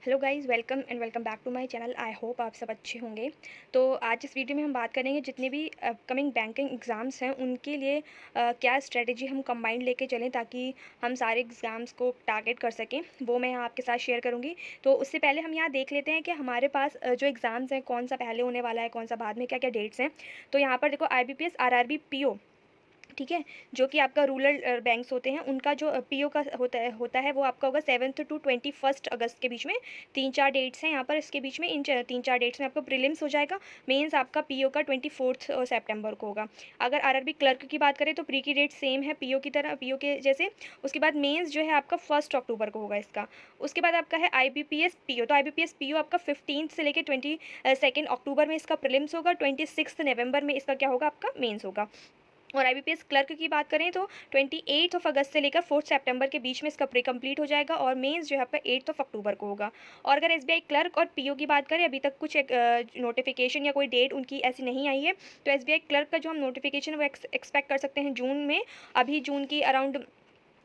Hello guys, welcome and welcome back to my channel. I hope आप सब अच्छे होंगे। तो आज इस वीडियो में हम बात करेंगे जितने भी अपकमिंग बैंकिंग एग्ज़ाम्स हैं उनके लिए क्या स्ट्रेटजी हम कंबाइंड लेके चलें ताकि हम सारे एग्ज़ाम्स को टारगेट कर सकें, वो मैं यहाँ आपके साथ शेयर करूँगी। तो उससे पहले हम यहाँ देख लेते हैं कि हमारे पास जो एग्ज़ाम्स हैं कौन सा पहले होने वाला है, कौन सा बाद में, क्या क्या डेट्स हैं। तो यहाँ पर देखो IBPS RRB PO, ठीक है, जो कि आपका रूरल बैंक्स होते हैं उनका जो पीओ का होता है वो आपका होगा 7th टू 21 अगस्त के बीच में। 3-4 डेट्स हैं यहाँ पर, इसके बीच में इन 3-4 डेट्स में आपका प्रीलिम्स हो जाएगा। मेंस आपका पीओ का 24 सितंबर को होगा। अगर आरआरबी क्लर्क की बात करें तो प्री की डेट सेम है पीओ की तरह, पीओ के जैसे। उसके बाद मेंस जो है आपका 1 अक्टूबर को होगा इसका। उसके बाद आपका है IBPS PO, तो IBPS PO आपका 15 से लेकर 22 अक्टूबर में इसका प्रीलिम्स होगा। 26 नवंबर में इसका क्या होगा, आपका मेंस होगा। और IBPS क्लर्क की बात करें तो 28 अगस्त से लेकर 4 सितंबर के बीच में इसका प्री कंप्लीट हो जाएगा और मेंस जो है आपका 8 अक्टूबर को होगा। और अगर SBI क्लर्क और पीओ की बात करें, अभी तक कुछ एक नोटिफिकेशन या कोई डेट उनकी ऐसी नहीं आई है। तो SBI क्लर्क का जो हम नोटिफिकेशन वो एक्सपेक्ट कर सकते हैं जून में। अभी जून की अराउंड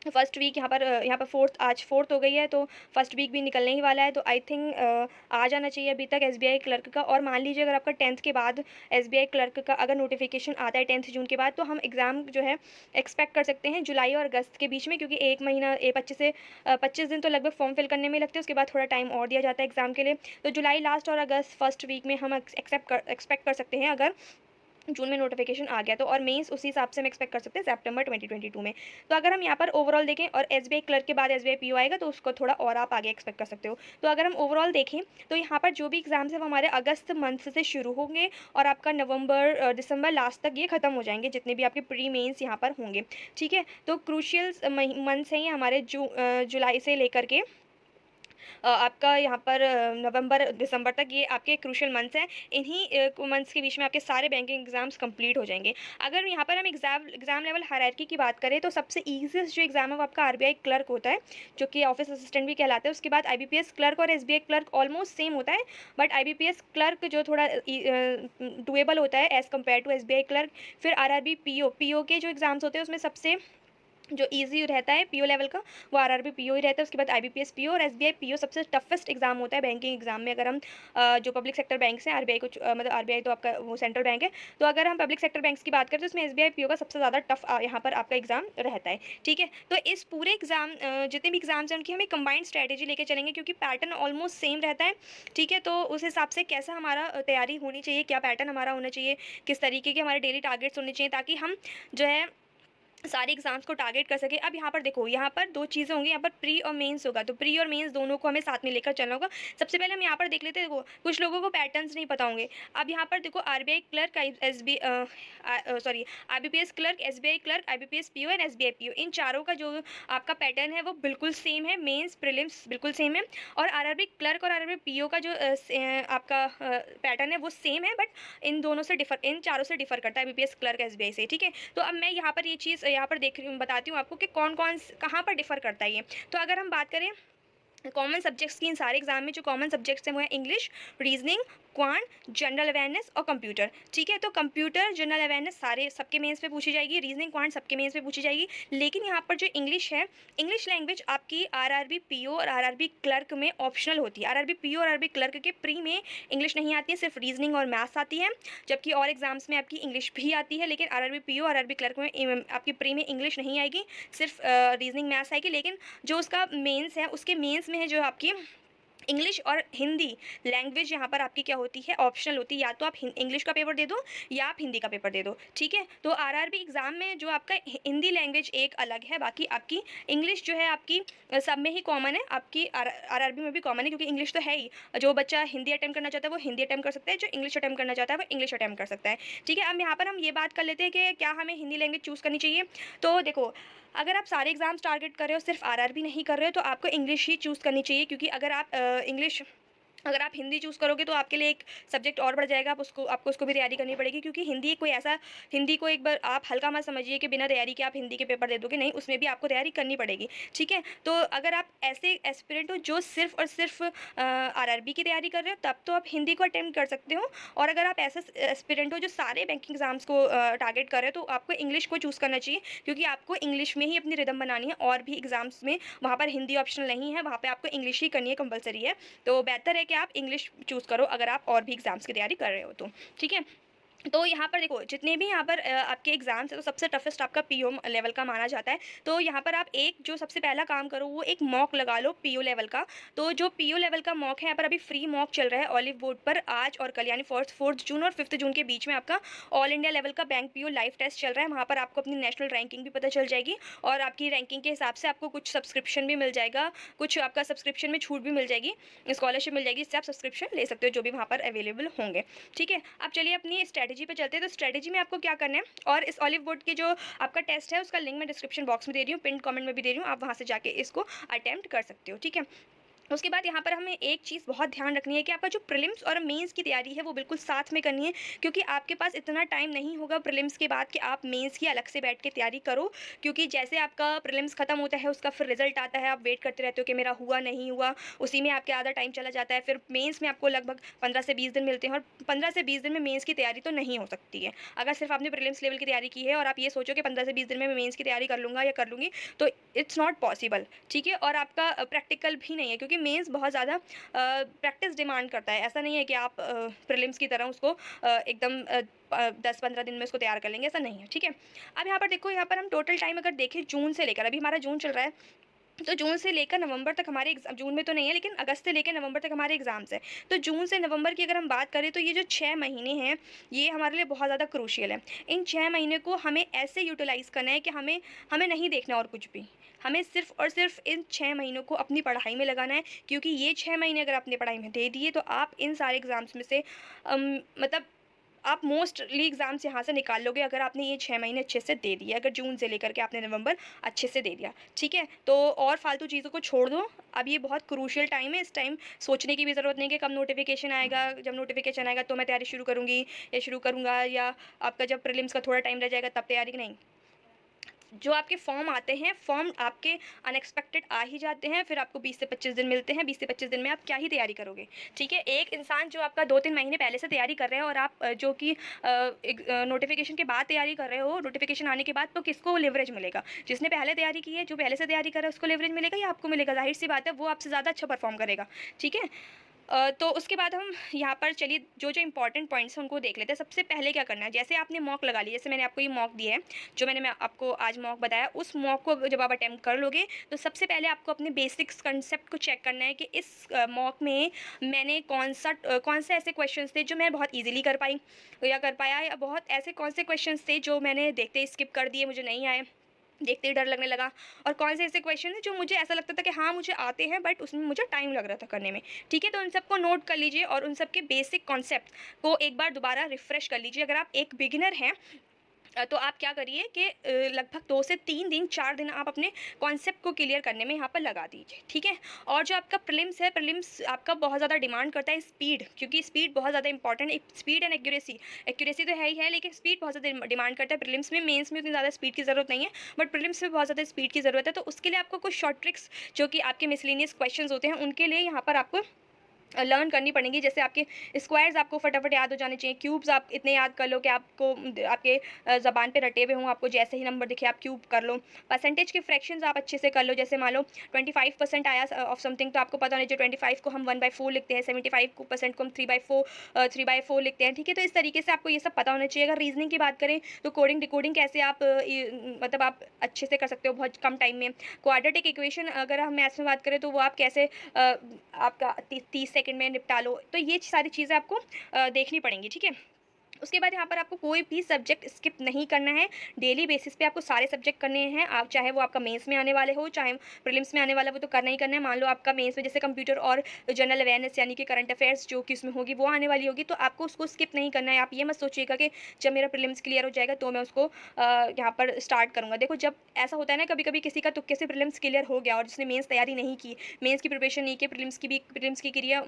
फर्स्ट वीक यहाँ पर फोर्थ हो गई है, तो फर्स्ट वीक भी निकलने ही वाला है। तो आई थिंक आ जाना चाहिए अभी तक SBI क्लर्क का। और मान लीजिए अगर आपका 10th के बाद SBI क्लर्क का अगर नोटिफिकेशन आता है 10 जून के बाद, तो हम एग्ज़ाम जो है एक्सपेक्ट कर सकते हैं जुलाई और अगस्त के बीच में, क्योंकि एक महीना 25 दिन तो लगभग फॉर्म फिल करने में लगते हैं। उसके बाद थोड़ा टाइम और दिया जाता है एग्ज़ाम के लिए। तो जुलाई लास्ट और अगस्त फर्स्ट वीक में हम एक्सपेक्ट कर सकते हैं अगर जून में नोटिफिकेशन आ गया तो। और मेंस उसी हिसाब से हम एक्सपेक्ट कर सकते हैं सितंबर 2022 में। तो अगर हम यहाँ पर ओवरऑल देखें और SBI क्लर्क के बाद SBI PO आएगा तो उसको थोड़ा और आप आगे एक्सपेक्ट कर सकते हो। तो अगर हम ओवरऑल देखें तो यहाँ पर जो भी एग्जाम्स है वो हमारे अगस्त मंथ से शुरू होंगे और आपका नवंबर दिसंबर लास्ट तक ये खत्म हो जाएंगे, जितने भी आपके प्री मेंस यहाँ पर होंगे। ठीक है, तो क्रूशियल मंथ्स हैं ये हमारे जुलाई से लेकर के आपका यहाँ पर नवंबर दिसंबर तक, ये आपके क्रूशियल मंथ्स हैं। इन्हीं मंथ्स के बीच में आपके सारे बैंकिंग एग्जाम्स कंप्लीट हो जाएंगे। अगर यहाँ पर हम एग्जाम लेवल हायरार्की की बात करें तो सबसे ईजीएस्ट जो एग्जाम है वो आपका RBI क्लर्क होता है, जो कि ऑफिस असिस्टेंट भी कहलाता है। उसके बाद IBPS क्लर्क और SBI क्लर्क ऑलमोस्ट सेम होता है, बट IBPS क्लर्क जो थोड़ा डुएबल होता है as compare to SBI clerk. फिर RRB PO के जो एग्जाम्स होते हैं उसमें सबसे जो इजी रहता है पीओ लेवल का, वो आरआरबी पीओ ही रहता है। उसके बाद IBPS PO और SBI PO सबसे टफेस्ट एग्जाम होता है बैंकिंग एग्जाम में। अगर हम जो पब्लिक सेक्टर बैंक्स हैं, RBI को मतलब RBI तो आपका वो सेंट्रल बैंक है, तो अगर हम पब्लिक सेक्टर बैंक्स की बात करें तो उसमें SBI PO का सबसे ज़्यादा टफ यहाँ पर आपका एग्जाम रहता है। ठीक है, तो इस पूरे एग्जाम जितने भी एग्जाम्स हैं उनकी हमें कंबाइंड स्ट्रैटेजी लेके चलेंगे, क्योंकि पैटर्न ऑलमोस्ट सेम रहता है। ठीक है, तो उस हिसाब से कैसा हमारा तैयारी होनी चाहिए, क्या पैटर्न हमारा होना चाहिए, किस तरीके के हमारे डेली टारगेट्स होने चाहिए, ताकि हम जो है सारे एग्जाम्स को टारगेट कर सके। अब यहाँ पर देखो, यहाँ पर दो चीज़ें होंगी, यहाँ पर प्री और मेंस होगा, तो प्री और मेंस दोनों को हमें साथ में लेकर चलना होगा। सबसे पहले हम यहाँ पर देख लेते हैं। देखो, कुछ लोगों को पैटर्न्स नहीं पता होंगे। अब यहाँ पर देखो, RBI clerk, IBPS clerk, SBI clerk, IBPS PO and SBI PO, इन चारों का जो आपका पैटर्न है वो बिल्कुल सेम है। मेंस प्रीलिम्स बिल्कुल सेम है। और RRB क्लर्क और RRB PO का जो आपका पैटर्न है वो सेम है, बट इन दोनों से इन चारों से डिफर करता है IBPS क्लर्क SBI से। ठीक है, तो अब मैं यहाँ पर ये चीज़ यहाँ पर देख रही हूँ, बताती हूँ आपको कि कौन कौन कहाँ पर डिफर करता है ये। तो अगर हम बात करें कॉमन सब्जेक्ट्स की, इन सारे एग्जाम में जो कॉमन सब्जेक्ट्स हैं वो है English, reasoning, quant, general awareness और कंप्यूटर। ठीक है, तो कंप्यूटर, जनरल अवेयरनेस सारे सबके मेंस पे पूछी जाएगी, रीजनिंग, क्वांट सबके मेंस पे पूछी जाएगी। लेकिन यहाँ पर जो इंग्लिश है, इंग्लिश लैंग्वेज आपकी RRB PO और RRB क्लर्क में ऑप्शनल होती है। RRB PO और RRB क्लर्क के प्री में इंग्लिश नहीं आती है, सिर्फ रीजनिंग और मैथ्स आती है, जबकि और एग्जाम्स में आपकी इंग्लिश भी आती है। लेकिन RRB PO और RRB क्लर्क में आपकी प्री में इंग्लिश नहीं आएगी, सिर्फ रीजनिंग मैथ्स आएगी। लेकिन जो उसका मेंस है, उसके मेंस में है जो आपकी इंग्लिश और हिंदी लैंग्वेज यहाँ पर आपकी क्या होती है, ऑप्शनल होती है। या तो आप इंग्लिश का पेपर दे दो या आप हिंदी का पेपर दे दो। ठीक है, तो RRB एग्ज़ाम में जो आपका हिंदी लैंग्वेज एक अलग है, बाकी आपकी इंग्लिश जो है आपकी सब में ही कॉमन है, आपकी RRB में भी कॉमन है, क्योंकि इंग्लिश तो है ही। जो बच्चा हिंदी अटैम्प्ट करना चाहता है वो हिंदी अटैम्प्ट कर सकता है, जो इंग्लिश अटैम्प्ट करना चाहता है वो इंग्लिश अटैम्प्ट कर सकता है। ठीक है, अब यहाँ पर हम ये बात कर लेते हैं कि क्या हमें हिंदी लैंग्वेज चूज़ करनी चाहिए। तो देखो, अगर आप सारे एग्जाम्स टारगेट कर रहे हो, सिर्फ RRB नहीं कर रहे हो, तो आपको इंग्लिश ही चूज़ करनी चाहिए, क्योंकि अगर आप इंग्लिश अगर आप हिंदी चूज़ करोगे तो आपके लिए एक सब्जेक्ट और बढ़ जाएगा, आपको उसको भी तैयारी करनी पड़ेगी, क्योंकि हिंदी कोई ऐसा, हिंदी को एक बार आप हल्का मत समझिए कि बिना तैयारी के आप हिंदी के पेपर दे दोगे, नहीं, उसमें भी आपको तैयारी करनी पड़ेगी, ठीक है। तो अगर आप ऐसे एस्पिरेंट हो जो सिर्फ और सिर्फ आरआरबी की तैयारी कर रहे हो, तब तो आप हिंदी को अटेम्प्ट कर सकते हो। और अगर आप ऐसे एस्पिरेंट हो जो सारे बैंकिंग एग्जाम्स को टारगेट कर रहे हो, तो आपको इंग्लिश को चूज़ करना चाहिए, क्योंकि आपको इंग्लिश में ही अपनी रिदम बनानी है, और भी एग्जाम्स में वहाँ पर हिंदी ऑप्शनल नहीं है, वहाँ पर आपको इंग्लिश ही करनी है, कंपलसरी है। तो बेहतर है कि आप इंग्लिश चूज़ करो अगर आप और भी एग्ज़ाम्स की तैयारी कर रहे हो तो, ठीक है। तो यहाँ पर देखो, जितने भी यहाँ पर आपके एग्जाम्स है, तो सबसे टफेस्ट आपका पीओ लेवल का माना जाता है। तो यहाँ पर आप एक जो सबसे पहला काम करो वो एक मॉक लगा लो पीओ लेवल का। तो जो पीओ लेवल का मॉक है, यहाँ पर अभी फ्री मॉक चल रहा है ऑलिव बोर्ड पर, आज और कल, यानी 4 जून और 5 जून के बीच में आपका ऑल इंडिया लेवल का बैंक पीओ लाइव टेस्ट चल रहा है। वहाँ पर आपको अपनी नेशनल रैंकिंग भी पता चल जाएगी, और आपकी रैंकिंग के हिसाब से आपको कुछ सब्सक्रिप्शन भी मिल जाएगा, कुछ आपका सब्सक्रिप्शन में छूट भी मिल जाएगी, स्कॉलरशिप मिल जाएगी, इससे आप सब्सक्रिप्शन ले सकते हो जो भी वहाँ पर अवेलेबल होंगे, ठीक है। अब चलिए अपनी स्ट्रैटेजी पे चलते हैं। तो स्ट्रैटेजी में आपको क्या करना है, और इस ऑलिव बोर्ड के जो आपका टेस्ट है उसका लिंक मैं डिस्क्रिप्शन बॉक्स में दे रही हूँ, पिन कमेंट में भी दे रही हूँ, आप वहाँ से जाके इसको अटेम्प्ट कर सकते हो, ठीक है। उसके बाद यहाँ पर हमें एक चीज़ बहुत ध्यान रखनी है कि आपका जो प्रीलिम्स और मेंस की तैयारी है वो बिल्कुल साथ में करनी है, क्योंकि आपके पास इतना टाइम नहीं होगा प्रीलिम्स के बाद कि आप मेंस की अलग से बैठ के तैयारी करो, क्योंकि जैसे आपका प्रीलिम्स खत्म होता है उसका फिर रिजल्ट आता है, आप वेट करते रहते हो कि मेरा हुआ नहीं हुआ, उसी में आपके आधा टाइम चला जाता है। फिर मेंस में आपको लगभग 15 से 20 दिन मिलते हैं, और 15 से 20 दिन में मेंस की तैयारी तो नहीं हो सकती है। अगर सिर्फ आपने प्रीलिम्स लेवल की तैयारी की है और आप ये सोचो कि 15 से 20 दिन में मैं मेंस की तैयारी कर लूँगा या कर लूँगी, तो इट्स नॉट पॉसिबल, ठीक है। और आपका प्रैक्टिकल भी नहीं है, क्योंकि मेंस बहुत ज़्यादा प्रैक्टिस डिमांड करता है। ऐसा नहीं है कि आप प्रीलिम्स की तरह उसको एकदम 10-15 दिन में उसको तैयार कर लेंगे, ऐसा नहीं है, ठीक है। अब यहाँ पर देखो, यहाँ पर हम टोटल टाइम अगर देखें जून से लेकर, अभी हमारा जून चल रहा है, तो जून से लेकर नवंबर तक हमारे एग्जाम, जून में तो नहीं है लेकिन अगस्त से लेकर नवंबर तक हमारे एग्जाम्स हैं। तो जून से नवंबर की अगर हम बात करें तो ये जो 6 महीने हैं ये हमारे लिए बहुत ज़्यादा क्रूशियल है। इन 6 महीने को हमें ऐसे यूटिलाइज़ करना है कि हमें हमें नहीं देखना और कुछ भी, हमें सिर्फ और सिर्फ इन 6 महीनों को अपनी पढ़ाई में लगाना है, क्योंकि ये 6 महीने अगर अपनी पढ़ाई में दे दिए तो आप इन सारे एग्ज़ाम्स में से मतलब आप मोस्टली एग्ज़ाम्स यहाँ से निकाल लोगे, अगर आपने ये 6 महीने अच्छे से दे दिए, अगर जून से लेकर के आपने नवंबर अच्छे से दे दिया, ठीक है। तो और फालतू चीज़ों को छोड़ दो, अब ये बहुत क्रूशियल टाइम है, इस टाइम सोचने की भी ज़रूरत नहीं कि कब नोटिफिकेशन आएगा, जब नोटिफिकेशन आएगा तो मैं तैयारी शुरू करूँगी या शुरू करूँगा, या आपका जब प्रीलिम्स का थोड़ा टाइम रह जाएगा तब तैयारी, नहीं। जो आपके फॉर्म आते हैं, फॉर्म आपके अनएक्सपेक्टेड आ ही जाते हैं, फिर आपको 20 से 25 दिन मिलते हैं, 20 से 25 दिन में आप क्या ही तैयारी करोगे, ठीक है। एक इंसान जो आपका 2-3 महीने पहले से तैयारी कर रहे हैं और आप जो कि नोटिफिकेशन के बाद तैयारी कर रहे हो, नोटिफिकेशन आने के बाद, तो किसको लिवरेज मिलेगा? जिसने पहले तैयारी की है, जो पहले से तैयारी कर रहा है उसको लिवरेज मिलेगा या आपको मिलेगा? जाहिर सी बात है वो आपसे ज़्यादा अच्छा परफॉर्म करेगा, ठीक है। तो उसके बाद हम यहाँ पर चलिए जो जो इंपॉर्टेंट पॉइंट्स हैं उनको देख लेते हैं। सबसे पहले क्या करना है, जैसे आपने मॉक लगा ली, जैसे मैंने आपको ये मॉक दिया है, जो मैंने आपको आज मॉक बताया, उस मॉक को जब आप अटेम्प्ट कर लोगे तो सबसे पहले आपको अपने बेसिक्स कंसेप्ट को चेक करना है कि इस मॉक में मैंने कौन से ऐसे क्वेश्चंस थे जो मैं बहुत ईजिली कर पाई या कर पाया, या बहुत ऐसे कौन से क्वेश्चंस थे जो मैंने देखते ही स्किप कर दिए, मुझे नहीं आए, देखते ही डर लगने लगा, और कौन से ऐसे क्वेश्चन हैं जो मुझे ऐसा लगता था कि हाँ मुझे आते हैं बट उसमें मुझे टाइम लग रहा था करने में, ठीक है। तो उन सबको नोट कर लीजिए और उन सब के बेसिक कॉन्सेप्ट को एक बार दोबारा रिफ़्रेश कर लीजिए। अगर आप एक बिगिनर हैं तो आप क्या करिए कि लगभग 2 से 3 दिन, 4 दिन आप अपने कॉन्सेप्ट को क्लियर करने में यहाँ पर लगा दीजिए, ठीक है। और जो आपका प्रीलिम्स है, प्रीलिम्स आपका बहुत ज़्यादा डिमांड करता है स्पीड, क्योंकि स्पीड बहुत ज़्यादा इंपॉर्टेंट है। स्पीड एंड एक्यूरेसी तो है ही है, लेकिन स्पीड बहुत ज़्यादा डिमांड करता है प्रीलिम्स में। मेंस में उतनी ज़्यादा स्पीड की ज़रूरत नहीं है, बट प्रीलिम्स में बहुत ज़्यादा स्पीड की ज़रूरत है। तो उसके लिए आपको कुछ शॉर्ट ट्रिक्स जो कि आपके मिसलेनियस क्वेश्चन होते हैं उनके लिए यहाँ पर आपको लर्न करनी पड़ेंगी। जैसे आपके स्क्वायर्स आपको फटाफट याद हो जाने चाहिए, क्यूब्स आप इतने याद कर लो कि आपको आपके ज़बान पे रटे हुए हों, आपको जैसे ही नंबर दिखे आप क्यूब कर लो। परसेंटेज के फ्रैक्शंस आप अच्छे से कर लो, जैसे मान लो 25% आया ऑफ समथिंग, तो आपको पता होना चाहिए 25 को हम 1/4 लिखते हैं, 75% को हम 3/4 लिखते हैं, ठीक है। तो इस तरीके से आपको ये सब पता होना चाहिए। अगर रीजनिंग की बात करें तो कोडिंग डिकोडिंग कैसे आप मतलब आप अच्छे से कर सकते हो बहुत कम टाइम में। क्वाड्रेटिक इक्वेशन अगर हम मैथ्स में बात करें तो वो आप कैसे आपका 30 सेकंड में निपटा लो। तो ये सारी चीज़ें आपको देखनी पड़ेंगी, ठीक है। उसके बाद यहाँ पर आपको कोई भी सब्जेक्ट स्किप नहीं करना है। डेली बेसिस पे आपको सारे सब्जेक्ट करने हैं। आप चाहे वो आपका मेंस में आने वाले हो, चाहे प्रीलिम्स में आने वाला, वो तो करना ही करना है। मान लो आपका मेंस में जैसे कंप्यूटर और जनरल अवेयरनेस यानी कि करंट अफेयर्स जो कि उसमें होगी वो आने वाली होगी, तो आपको उसको स्किप नहीं करना है। आप ये मत सोचिएगा कि जब मेरा प्रीलिम्स क्लियर हो जाएगा तो मैं उसको यहाँ पर स्टार्ट करूँगा। देखो, जब ऐसा होता है ना, कभी-कभी किसी का तुक्के से प्रीलिम्स क्लियर हो गया और जिसने मेंस तैयारी नहीं की, मेंस की प्रिपरेशन नहीं की, प्रीलिम्स की करी है,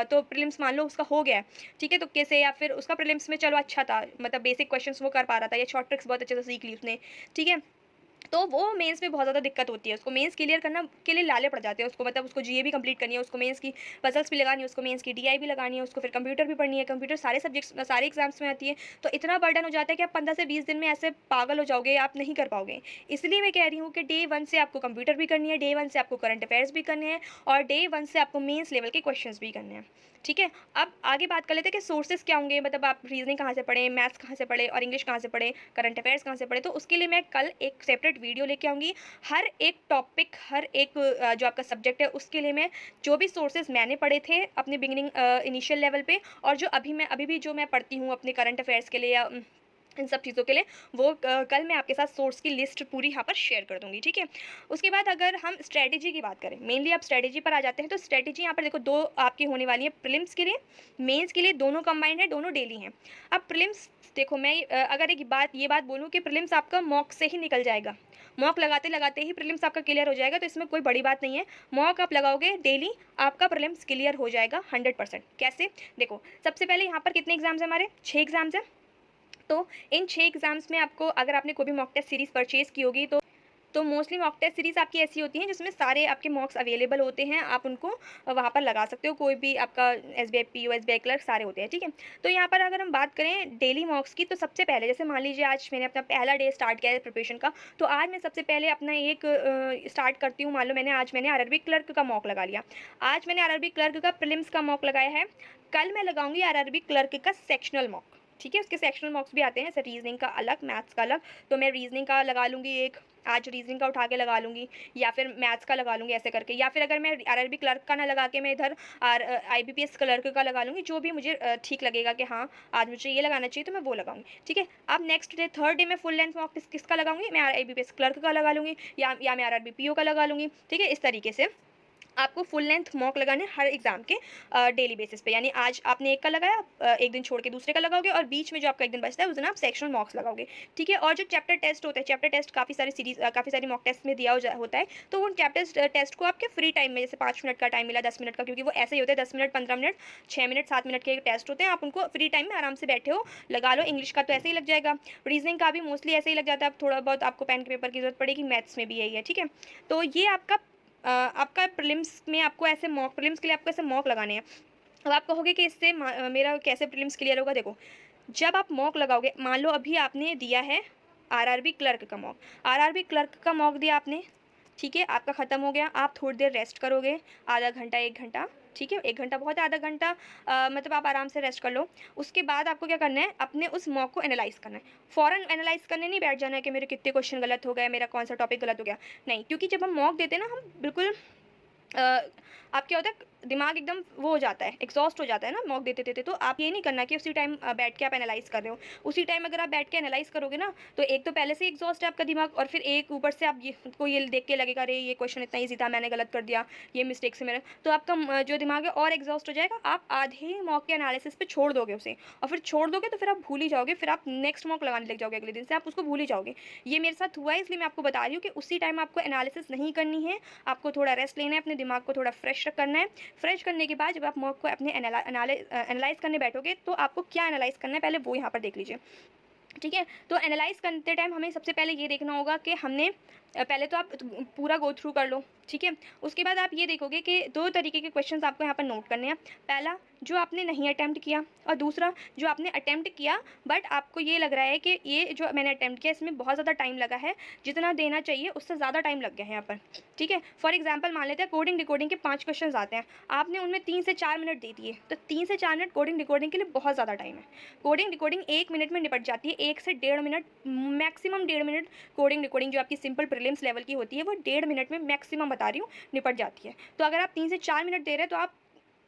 तो प्रीलिम्स मान लो उसका हो गया है, ठीक है, तुक्के से, या फिर उसका प्रीलिम्स में चलो अच्छा था, मतलब बेसिक क्वेश्चंस वो कर पा रहा था या शॉर्ट ट्रिक्स बहुत अच्छे से सीख ली उसने, ठीक है, तो वो मेंस में बहुत ज़्यादा दिक्कत होती है। उसको मेंस क्लियर करना के लिए लाले पड़ जाते हैं उसको, मतलब उसको जीए भी कंप्लीट करनी है, उसको मेंस की पजल्स भी लगानी है, उसको मेंस की डीआई भी लगानी है, उसको फिर कंप्यूटर भी पढ़नी है, कंप्यूटर सारे सब्जेक्ट्स सारे एग्जाम्स में आती है, तो इतना बर्डन हो जाता है कि आप 15 से 20 दिन में ऐसे पागल हो जाओगे, आप नहीं कर पाओगे। इसलिए मैं कह रही हूँ कि डे 1 से आपको कंप्यूटर भी करनी है, डे 1 से आपको करंट अफेयर्स भी करने हैं और डे 1 से आपको मेंस लेवल के क्वेश्चंस भी करने हैं, ठीक है। अब आगे बात कर लेते हैं कि सोर्सेज क्या होंगे, मतलब आप रीजनिंग कहाँ से पढ़ें, मैथ्स कहाँ से पढ़ें और इंग्लिश कहाँ से पढ़ें, करंट अफेयर्स कहाँ से पढ़ें, तो उसके लिए मैं कल एक सेपरेट वीडियो लेके आऊँगी। हर एक टॉपिक, हर एक जो आपका सब्जेक्ट है उसके लिए मैं जो भी सोर्सेज मैंने पढ़े थे अपने बिगिनिंग इनिशियल लेवल पे, और जो अभी भी जो मैं पढ़ती हूँ अपने करंट अफेयर्स के लिए या इन सब चीज़ों के लिए, वो कल मैं आपके साथ सोर्स की लिस्ट पूरी यहाँ पर शेयर कर दूँगी, ठीक है। उसके बाद अगर हम स्ट्रैटेजी की बात करें, मेनली आप स्ट्रैटेजी पर आ जाते हैं, तो स्ट्रैटेजी यहाँ पर देखो दो आपकी होने वाली है, प्रीलिम्स के लिए, मेंस के लिए, दोनों कंबाइंड है, दोनों डेली हैं। अब प्रीलिम्स देखो, मैं अगर ये बात बोलूँ कि प्रीलिम्स आपका मॉक से ही निकल जाएगा, मॉक लगाते लगाते ही प्रीलिम्स आपका क्लियर हो जाएगा, तो इसमें कोई बड़ी बात नहीं है। मॉक आप लगाओगे डेली, आपका प्रीलिम्स क्लियर हो जाएगा 100%। कैसे? देखो, सबसे पहले यहाँ पर कितने एग्जाम्स हैं हमारे? 6 एग्जाम्स हैं। तो इन 6 एग्जाम्स में आपको, अगर आपने कोई भी मॉक टेस्ट सीरीज़ परचेज़ की होगी, तो मोस्टली मॉक टेस्ट सीरीज़ आपकी ऐसी होती हैं जिसमें सारे आपके मॉक्स अवेलेबल होते हैं, आप उनको वहाँ पर लगा सकते हो। कोई भी आपका एसबीआई पीओ, एसबीआई क्लर्क सारे होते हैं, ठीक है। तो यहाँ पर अगर हम बात करें डेली मॉक्स की, तो सबसे पहले जैसे मान लीजिए आज मैंने अपना पहला डे स्टार्ट किया है प्रिपरेशन का, तो आज मैं सबसे पहले अपना एक स्टार्ट करती हूँ। मान लो मैंने आरआरबी क्लर्क का मॉक लगा लिया, आज मैंने आरआरबी क्लर्क का प्रीलिम्स का मॉक लगाया है, कल मैं लगाऊंगी आरआरबी क्लर्क का सेक्शनल मॉक, ठीक है। उसके सेक्शनल मॉक्स भी आते हैं, जैसे रीजनिंग का अलग, मैथ्स का अलग, तो मैं रीजनिंग का लगा लूँगी एक, आज रीजनिंग का उठा के लगा लूँगी, या फिर मैथ्स का लगा लूँगी, ऐसे करके। या फिर अगर मैं आरआरबी क्लर्क का ना लगा के मैं इधर आईबीपीएस क्लर्क का लगा लूँगी, जो भी मुझे ठीक लगेगा कि हाँ आज मुझे ये लगाना चाहिए, तो मैं वो लगाऊंगी, ठीक है। अब नेक्स्ट डे, थर्ड डे में फुल लेंथ मॉक किसका लगाऊंगी? मैं आईबीपीएस क्लर्क का लगा लूँगी, या मैं आरआरबी पीओ का लगा लूँगी, ठीक है। इस तरीके से आपको फुल लेंथ मॉक लगाने हर एग्जाम के डेली बेसिस पे, यानी आज आपने एक का लगाया, एक दिन छोड़ के दूसरे का लगाओगे, और बीच में जो आपका एक दिन बचता है उस दिन आप सेक्शनल मॉक्स लगाओगे, ठीक है। और जो चैप्टर टेस्ट होता है, चैप्टर टेस्ट काफ़ी सारी काफ़ी सारी मॉक टेस्ट में दिया होता है, तो उन चैप्टर टेस्ट को आपके फ्री टाइम में, जैसे 5 मिनट का टाइम मिला, 10 मिनट का, क्योंकि वो ऐसे ही होते हैं, 10 मिनट, 15 मिनट, 6 मिनट, 7 मिनट के टेस्ट होते हैं, आप उनको फ्री टाइम में आराम से बैठे हो लगा लो। इंग्लिश का तो ऐसे ही लग जाएगा, रीजनिंग का भी मोस्टली ऐसे ही लग जाता है, थोड़ा बहुत आपको पेन के पेपर की जरूरत पड़ेगी, मैथ्स में भी यही है, ठीक है। तो ये आपका प्रीलिम्स में आपको ऐसे मॉक, प्रीलिम्स के लिए आपको ऐसे मॉक लगाने हैं। अब आप कहोगे कि इससे मेरा कैसे प्रीलिम्स क्लियर होगा? देखो, जब आप मॉक लगाओगे, मान लो अभी आपने दिया है आरआरबी क्लर्क का मॉक, आरआरबी क्लर्क का मॉक दिया आपने, ठीक है, आपका ख़त्म हो गया, आप थोड़ी देर रेस्ट करोगे, आधा घंटा, 1 घंटा, ठीक है, 1 घंटा बहुत है, आधा घंटा मतलब आप आराम से रेस्ट कर लो। उसके बाद आपको क्या करना है? अपने उस मॉक को एनालाइज करना है। फ़ौरन एनालाइज करने नहीं बैठ जाना है कि मेरे कितने क्वेश्चन गलत हो गए, मेरा कौन सा टॉपिक गलत हो गया, नहीं, क्योंकि जब हम मॉक देते हैं ना, हम बिल्कुल आप क्या होता है, दिमाग एकदम वो हो जाता है, एग्जॉस्ट हो जाता है ना मॉक देते देते, तो आप ये नहीं करना कि उसी टाइम बैठ के आप एनालाइज कर रहे हो। उसी टाइम अगर आप बैठ के एनालाइज करोगे ना, तो एक तो पहले से एग्जॉस्ट है आपका दिमाग, और फिर एक ऊपर से आप ये देख के लगेगा, अरे ये क्वेश्चन इतना ईजी था, मैंने गलत कर दिया, ये मिस्टेक से मेरा, तो आपका जो दिमाग है और एग्जॉस्ट हो जाएगा, आप आधे ही मॉक के एनालिसिस पे छोड़ दोगे उसे, और फिर छोड़ दोगे तो फिर आप भूल ही जाओगे, फिर आप नेक्स्ट मॉक लगाने लग जाओगे, अगले दिन से आप उसको भूल ही जाओगे। ये मेरे साथ हुआ है, इसलिए मैं आपको बता रही हूँ कि उसी टाइम आपको एनालिसिस नहीं करनी है, आपको थोड़ा रेस्ट लेना है, अपने दिमाग को थोड़ा फ्रेश करना है। फ्रेश करने के बाद जब आप मॉक को अपने एनालाइज करने बैठोगे, तो आपको क्या एनालाइज करना है पहले वो यहाँ पर देख लीजिए, ठीक है। तो एनालाइज करते टाइम हमें सबसे पहले ये देखना होगा कि हमने पहले तो आप पूरा गो थ्रू कर लो, ठीक है। उसके बाद आप ये देखोगे कि दो तरीके के क्वेश्चंस आपको यहाँ पर नोट करने हैं। पहला, जो आपने नहीं अटैम्प्ट किया, और दूसरा जो आपने अटैम्प्ट किया बट आपको ये लग रहा है कि ये जो मैंने अटैम्प्ट किया इसमें बहुत ज़्यादा टाइम लगा है, जितना देना चाहिए उससे ज़्यादा टाइम लग गया है यहाँ पर, ठीक है। फॉर एग्जाम्पल मान लेते हैं कोडिंग डिकोडिंग के 5 क्वेश्चन आते हैं, आपने उनमें 3 से 4 मिनट दे दिए, तो 3 से 4 मिनट कोडिंग डिकोडिंग के लिए बहुत ज़्यादा टाइम है। कोडिंग डिकोडिंग 1 मिनट में निपट जाती है, 1 से 1.5 minute, maximum 1.5 minute. Coding decoding जो आपकी सिंपल प्रीलिम्स लेवल की होती है वो 1.5 मिनट में मैक्सिमम बता रही हूँ निपट जाती है। तो अगर आप 3 से 4 मिनट दे रहे हैं, तो आप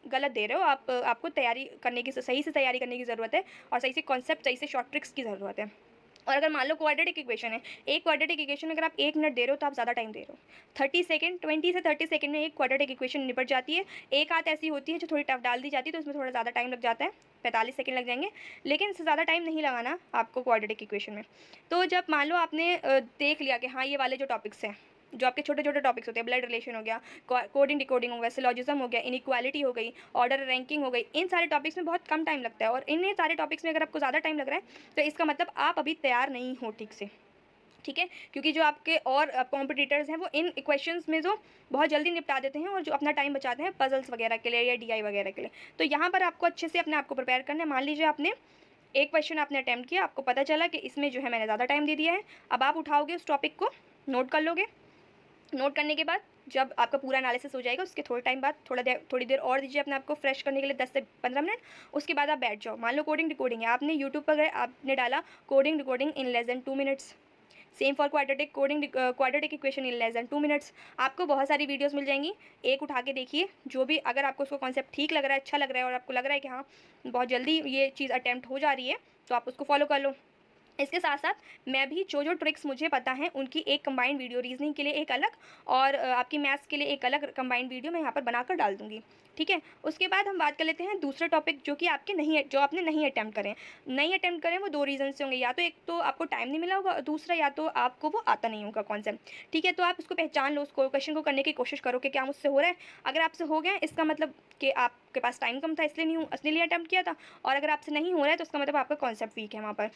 गलत दे रहे हो। आपको तैयारी करने की सही से तैयारी करने की ज़रूरत है और सही से कॉन्सेप्ट, सही से शॉर्ट ट्रिक्स की ज़रूरत है। और अगर मान लो क्वाड्रेटिक इक्वेशन है, एक क्वाड्रेटिक इक्वेशन अगर आप 1 मिनट दे रहे हो तो आप ज़्यादा टाइम दे रहे हो। 30 सेकंड, 20 से 30 सेकंड में एक क्वाड्रेटिक इक्वेशन निपट जाती है। एक आध ऐसी होती है जो थोड़ी टफ डाल दी जाती है तो उसमें थोड़ा ज़्यादा टाइम लग जाता है, 45 सेकंड लग जाएंगे, लेकिन इससे ज़्यादा टाइम नहीं लगाना आपको क्वाड्रेटिक इक्वेशन में। तो जब मान लो आपने देख लिया कि हाँ ये वाले जो टॉपिक्स हैं, जो आपके छोटे छोटे टॉपिक्स होते हैं, ब्लड रिलेशन हो गया, कोडिंग डिकोडिंग हो गया, सिलॉजिज्म हो गया, इनइक्वालिटी हो गई, ऑर्डर रैंकिंग हो गई, इन सारे टॉपिक्स में बहुत कम टाइम लगता है। और इन सारे टॉपिक्स में अगर आपको ज़्यादा टाइम लग रहा है तो इसका मतलब आप अभी तैयार नहीं हो ठीक से, ठीक है। क्योंकि जो आपके और कॉम्पिटिटर्स हैं वो इन क्वेश्चंस में जो बहुत जल्दी निपटा देते हैं और जो अपना टाइम बचाते हैं पजल्स वगैरह के लिए या डीआई वगैरह के लिए। तो यहाँ पर आपको अच्छे से अपने आप को प्रिपेयर करना है। मान लीजिए आपने एक क्वेश्चन आपने अटैम्प्ट किया, आपको पता चला कि इसमें जो है मैंने ज़्यादा टाइम दे दिया है। अब आप उठाओगे उस टॉपिक को, नोट कर लोगे। नोट करने के बाद जब आपका पूरा एनालिसिस हो जाएगा उसके थोड़े टाइम बाद थोड़ी देर और दीजिए अपने आप को फ्रेश करने के लिए, 10 से 15 मिनट। उसके बाद आप बैठ जाओ। मान लो कोडिंग डिकोडिंग है, आपने यूट्यूब पर गए, आपने डाला coding decoding in less than 2 minutes. Same for quadratic equation in less than 2 minutes. आपको बहुत सारी वीडियोस मिल जाएंगी, एक उठा के देखिए। जो भी अगर आपको उसको कॉन्सेप्ट ठीक लग रहा है, अच्छा लग रहा है और आपको लग रहा है कि हाँ बहुत जल्दी ये चीज़ अटैम्प्ट हो जा रही है तो आप उसको फॉलो कर लो। इसके साथ साथ मैं भी जो जो ट्रिक्स मुझे पता हैं उनकी एक कंबाइंड वीडियो, रीजनिंग के लिए एक अलग और आपकी मैथ्स के लिए एक अलग कंबाइंड वीडियो मैं यहाँ पर बनाकर डाल दूँगी, ठीक है। उसके बाद हम बात कर लेते हैं दूसरे टॉपिक जो कि जो आपने नहीं अटैम्प्ट करें वो 2 रीज़न से होंगे। या तो एक तो आपको टाइम नहीं मिला होगा और दूसरा या तो आपको वो आता नहीं होगा कॉन्सेप्ट, ठीक है। तो आप इसको पहचान लो, उसको क्वेश्चन को करने की कोशिश करो कि क्या मुझसे हो रहा है। अगर आपसे हो गया इसका मतलब कि आपके पास टाइम कम था इसलिए अटैम्प्ट किया था। और अगर आपसे नहीं हो रहा है तो उसका मतलब आपका कॉन्सेप्ट वीक है वहाँ पर,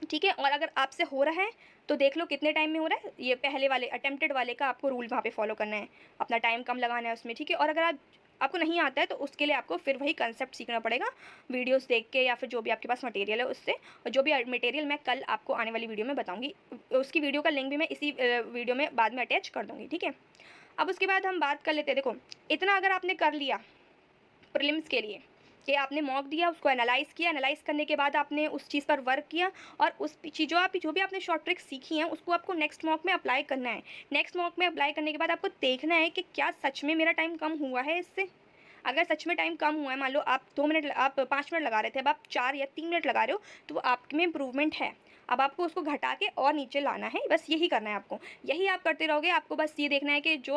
ठीक है। और अगर आपसे हो रहा है तो देख लो कितने टाइम में हो रहा है। ये पहले वाले अटेम्प्टेड वाले का आपको रूल वहाँ पे फॉलो करना है, अपना टाइम कम लगाना है उसमें, ठीक है। और अगर आपको नहीं आता है तो उसके लिए आपको फिर वही कंसेप्ट सीखना पड़ेगा वीडियोस देख के या फिर जो भी आपके पास मटेरियल है उससे। और जो भी मटेरियल मैं कल आपको आने वाली वीडियो में बताऊँगी, उसकी वीडियो का लिंक भी मैं इसी वीडियो में बाद में अटैच कर दूँगी, ठीक है। अब उसके बाद हम बात कर लेते हैं, देखो इतना अगर आपने कर लिया प्रीलिम्स के लिए कि आपने मॉक दिया, उसको एनालाइज़ किया, एनालाइज़ करने के बाद आपने उस चीज़ पर वर्क किया और उस जो भी आपने शॉर्ट ट्रिक्स सीखी हैं उसको आपको नेक्स्ट मॉक में अप्लाई करना है। नेक्स्ट मॉक में अप्लाई करने के बाद आपको देखना है कि क्या सच में मेरा टाइम कम हुआ है इससे। अगर सच में टाइम कम हुआ है, मान लो आप 5 मिनट लगा रहे थे, अब आप 4 या 3 मिनट लगा रहे हो, तो वो आप में इम्प्रूवमेंट है। अब आपको उसको घटा के और नीचे लाना है, बस यही करना है आपको। यही आप करते रहोगे। आपको बस ये देखना है कि जो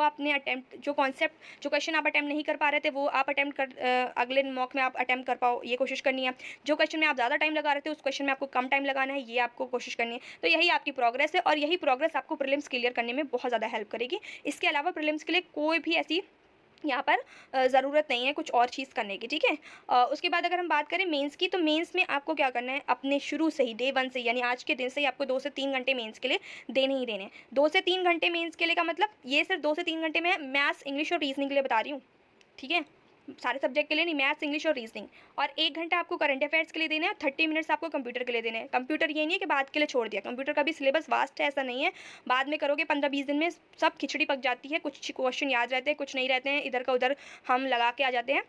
क्वेश्चन आप अटैम्प्ट नहीं कर पा रहे थे वो आप अगले मॉक में आप अटैम्प्ट कर पाओ, ये कोशिश करनी है। जो क्वेश्चन में आप ज़्यादा टाइम लगा रहे थे उस क्वेश्चन में आपको कम टाइम लगाना है, ये आपको कोशिश करनी है। तो यही आपकी प्रोग्रेस है और यही प्रोग्रेस आपको प्रीलिम्स क्लियर करने में बहुत ज़्यादा हेल्प करेगी। इसके अलावा प्रीलिम्स के लिए कोई भी ऐसी यहाँ पर ज़रूरत नहीं है कुछ और चीज़ करने की, ठीक है। उसके बाद अगर हम बात करें मेंस की, तो मेंस में आपको क्या करना है, अपने शुरू से ही डे 1 से यानी आज के दिन से ही आपको 2 से 3 घंटे मेंस के लिए देने ही देने हैं। 2 से 3 घंटे मेंस के लिए का मतलब ये सिर्फ 2 से 3 घंटे मैं मैथ्स, इंग्लिश और रीजनिंग के लिए बता रही हूँ, ठीक है। सारे सब्जेक्ट के लिए नहीं, मैथ्स, इंग्लिश और रीजनिंग। और 1 घंटा आपको करंट अफेयर्स के लिए देना है, 30 मिनट्स आपको कंप्यूटर के लिए देने हैं। कंप्यूटर ये नहीं है कि बाद के लिए छोड़ दिया, कंप्यूटर का भी सिलेबस वास्ट है, ऐसा नहीं है बाद में करोगे 15-20 दिन में सब खिचड़ी पक जाती है। कुछ क्वेश्चन याद रहते हैं, कुछ नहीं रहते हैं, इधर का उधर हम लगा के आ जाते हैं।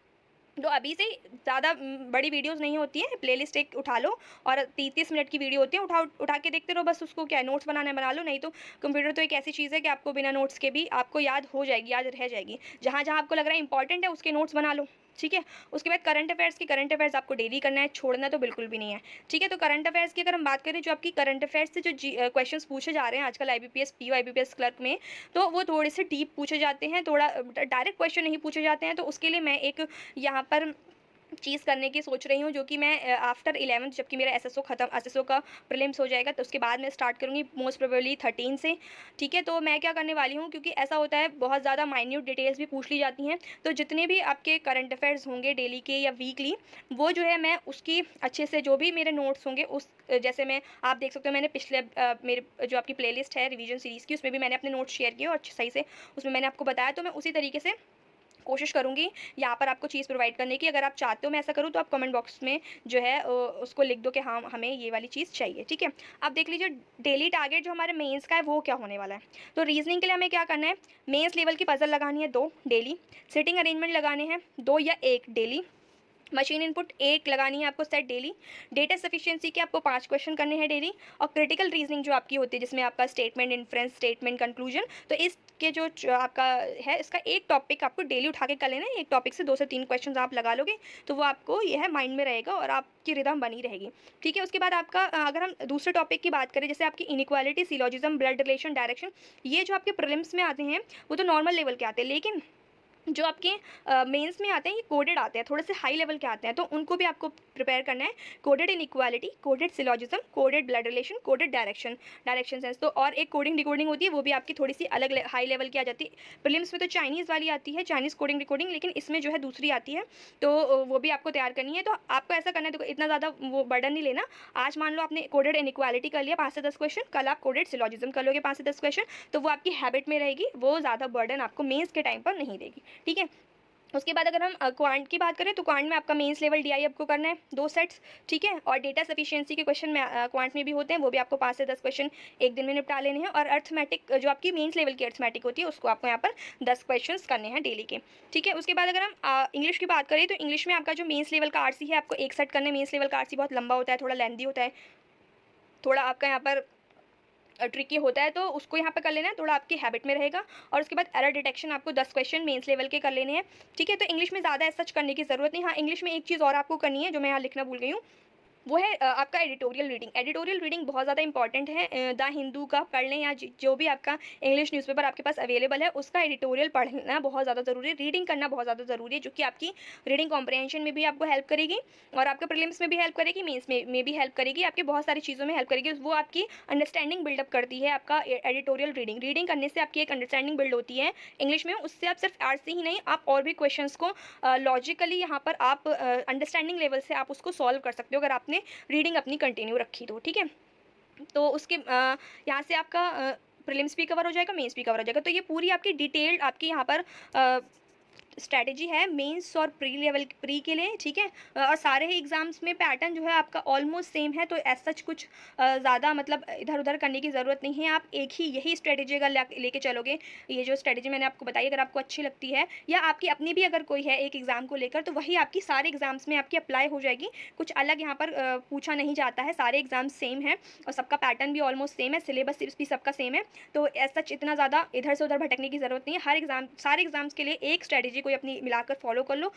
तो अभी से ज़्यादा बड़ी वीडियोस नहीं होती हैं, प्लेलिस्ट एक उठा लो और 30-30 मिनट की वीडियो होती है, उठा के देखते रहो। बस उसको क्या है, नोट्स बनाना है बना लो, नहीं तो कंप्यूटर तो एक ऐसी चीज़ है कि आपको बिना नोट्स के भी आपको याद हो जाएगी, याद रह जाएगी। जहाँ जहाँ आपको लग रहा है इंपॉर्टेंट है उसके नोट्स बना लो, ठीक है। उसके बाद करंट अफेयर्स आपको डेली करना है, छोड़ना तो बिल्कुल भी नहीं है, ठीक है। तो करंट अफेयर्स की अगर हम बात करें, जो आपकी करंट अफेयर्स से जो क्वेश्चंस पूछे जा रहे हैं आजकल IBPS PO IBPS क्लर्क में, तो वो थोड़े से डीप पूछे जाते हैं, थोड़ा डायरेक्ट क्वेश्चन नहीं पूछे जाते हैं। तो उसके लिए मैं एक यहाँ पर चीज़ करने की सोच रही हूँ, जो कि मैं आफ्टर 11th जबकि मेरा SSO का प्रीलिम्स हो जाएगा तो उसके बाद मैं स्टार्ट करूँगी मोस्ट प्रोबेबली 13 से, ठीक है। तो मैं क्या करने वाली हूँ, क्योंकि ऐसा होता है बहुत ज़्यादा माइन्यूट डिटेल्स भी पूछ ली जाती हैं, तो जितने भी आपके करंट अफेयर्स होंगे डेली के या वीकली, वो जो है मैं उसकी अच्छे से जो भी मेरे नोट्स होंगे उस जैसे मैं आप देख सकते हो मैंने पिछले मेरे जो आपकी प्लेलिस्ट है रिवीजन सीरीज़ की, उसमें भी मैंने अपने नोट्स शेयर किए और सही से उसमें मैंने आपको बताया। तो मैं उसी तरीके से कोशिश करूँगी यहाँ पर आपको चीज़ प्रोवाइड करने की। अगर आप चाहते हो मैं ऐसा करूँ तो आप कमेंट बॉक्स में जो है उसको लिख दो कि हाँ हमें ये वाली चीज़ चाहिए, ठीक है। अब देख लीजिए डेली टारगेट जो हमारे मेंस का है वो क्या होने वाला है। तो रीजनिंग के लिए हमें क्या करना है, मेंस लेवल की पजल लगानी है 2 डेली, सिटिंग अरेंजमेंट लगाने हैं 2 या 1 डेली, मशीन इनपुट 1 लगानी है आपको सेट डेली। डेटा सफिशिएंसी के आपको 5 क्वेश्चन करने हैं डेली। और क्रिटिकल रीजनिंग जो आपकी होती है जिसमें आपका स्टेटमेंट, इन्फ्रेंस, स्टेटमेंट, कंक्लूजन, तो इसके जो आपका है इसका एक टॉपिक आपको डेली उठा के कर लेना है। एक टॉपिक से 2 से 3 क्वेश्चन आप लगा लोगे तो वो आपको यह माइंड में रहेगा और आपकी रिदम बनी रहेगी। ठीक है, उसके बाद आपका अगर हम दूसरे टॉपिक की बात करें, जैसे आपकी inequality, syllogism, blood relation, direction, ये जो आपके प्रीलिम्स में आते हैं वो तो नॉर्मल लेवल के आते हैं, लेकिन जो आपके मेंस में आते हैं ये कोडेड आते हैं, थोड़े से हाई लेवल के आते हैं, तो उनको भी आपको प्रिपेयर करना है। Coded inequality, coded syllogism, coded blood relation, coded direction sense, तो और एक कोडिंग डिकोडिंग होती है, वो भी आपकी थोड़ी सी अलग हाई लेवल की आ जाती है। प्रीलिम्स में तो चाइनीज़ वाली आती है, चाइनीज़ कोडिंग डिकोडिंग, लेकिन इसमें जो है दूसरी आती है, तो वो भी आपको तैयार करनी है। तो आपको ऐसा करना है, देखो इतना ज़्यादा वो बर्डन नहीं लेना। आज मान लो आपने कोडेड इनइक्वालिटी कर लिया 5 से 10 क्वेश्चन, कल आप कोडेड सिलोजिज्म कर लोगे 5 से 10 क्वेश्चन, तो वो आपकी हैबिट में रहेगी, वो ज़्यादा बर्डन आपको मेंस के टाइम पर नहीं देगी। ठीक है, उसके बाद अगर हम क्वांट की बात करें तो क्वांट में आपका मेंस लेवल डीआई आपको करना है 2 सेट्स। ठीक है, और डेटा सफिशिएंसी के क्वेश्चन में क्वांट में भी होते हैं, वो भी आपको 5 से 10 क्वेश्चन एक दिन में निपटा लेने हैं। और अर्थमेटिक जो आपकी मेंस लेवल की अर्थमेटिक होती है उसको आपको यहाँ पर 10 क्वेश्चन करने हैं डेली के। ठीक है, उसके बाद अगर हम इंग्लिश की बात करें तो इंग्लिश में आपका जो मेंस लेवल का आरसी है आपको एक सेट करना है। मेंस लेवल का आरसी बहुत लंबा होता है, थोड़ा लेंदी होता है, थोड़ा आपका यहाँ पर ट्रिकी होता है, तो उसको यहाँ पे कर लेना है, थोड़ा आपकी हैबिट में रहेगा। और उसके बाद एरर डिटेक्शन आपको 10 क्वेश्चन मेंस लेवल के कर लेने हैं। ठीक है, तो इंग्लिश में ज़्यादा सच करने की ज़रूरत नहीं। हाँ, इंग्लिश में एक चीज़ और आपको करनी है जो मैं यहाँ लिखना भूल गई हूँ, वो है आपका एडिटोरियल रीडिंग। एडिटोरियल रीडिंग बहुत ज़्यादा इंपॉर्टेंट है। द हिंदू का पढ़ लें या जो भी आपका इंग्लिश न्यूज़पेपर आपके पास अवेलेबल है उसका एडिटोरियल पढ़ना बहुत ज़्यादा ज़रूरी है, रीडिंग करना बहुत ज़्यादा ज़रूरी है, जो कि आपकी रीडिंग कॉम्प्रहेंशन में भी आपको हेल्प करेगी और आपके प्रीलिम्स में भी हेल्प करेगी, मेंस में भी हेल्प करेगी, आपकी बहुत सारी चीज़ों में हेल्प करेगी। वो आपकी अंडरस्टैंडिंग बिल्डअप करती है। आपका एडिटोरियल रीडिंग करने से आपकी एक अंडरस्टैंडिंग बिल्ड होती है इंग्लिश में। उससे आप सिर्फ आर्ट्स से ही नहीं, आप और भी क्वेश्चंस को लॉजिकली यहाँ पर आप अंडरस्टैंडिंग लेवल से आप उसको सॉल्व कर सकते हो अगर आपने रीडिंग अपनी कंटिन्यू रखी तो। ठीक है, तो उसके यहाँ से आपका प्रीलिम्स भी कवर हो जाएगा, मेंस भी कवर हो जाएगा। तो ये पूरी आपकी डिटेल्ड आपकी यहाँ पर स्ट्रैटेजी है मेंस और प्री के लिए। ठीक है, और सारे ही एग्जाम्स में पैटर्न जो है आपका ऑलमोस्ट सेम है, तो एज सच कुछ ज़्यादा मतलब इधर उधर करने की ज़रूरत नहीं है। आप एक ही यही स्ट्रैटेजी अगर लेके चलोगे, ये जो स्ट्रैटेजी मैंने आपको बताई अगर आपको अच्छी लगती है या आपकी अपनी भी अगर कोई है एक एग्ज़ाम को लेकर, तो वही आपकी सारे एग्जाम्स में आपकी अप्लाई हो जाएगी। कुछ अलग यहाँ पर पूछा नहीं जाता है, सारे एग्जाम सेम है और सबका पैटर्न भी ऑलमोस्ट सेम है, सिलेबस भी सबका सेम है। तो एज सच इतना ज़्यादा इधर से उधर भटकने की ज़रूरत नहीं है। हर एग्जाम, सारे एग्जाम्स के लिए एक स्ट्रैटेजी कोई अपनी मिलाकर फॉलो कर लो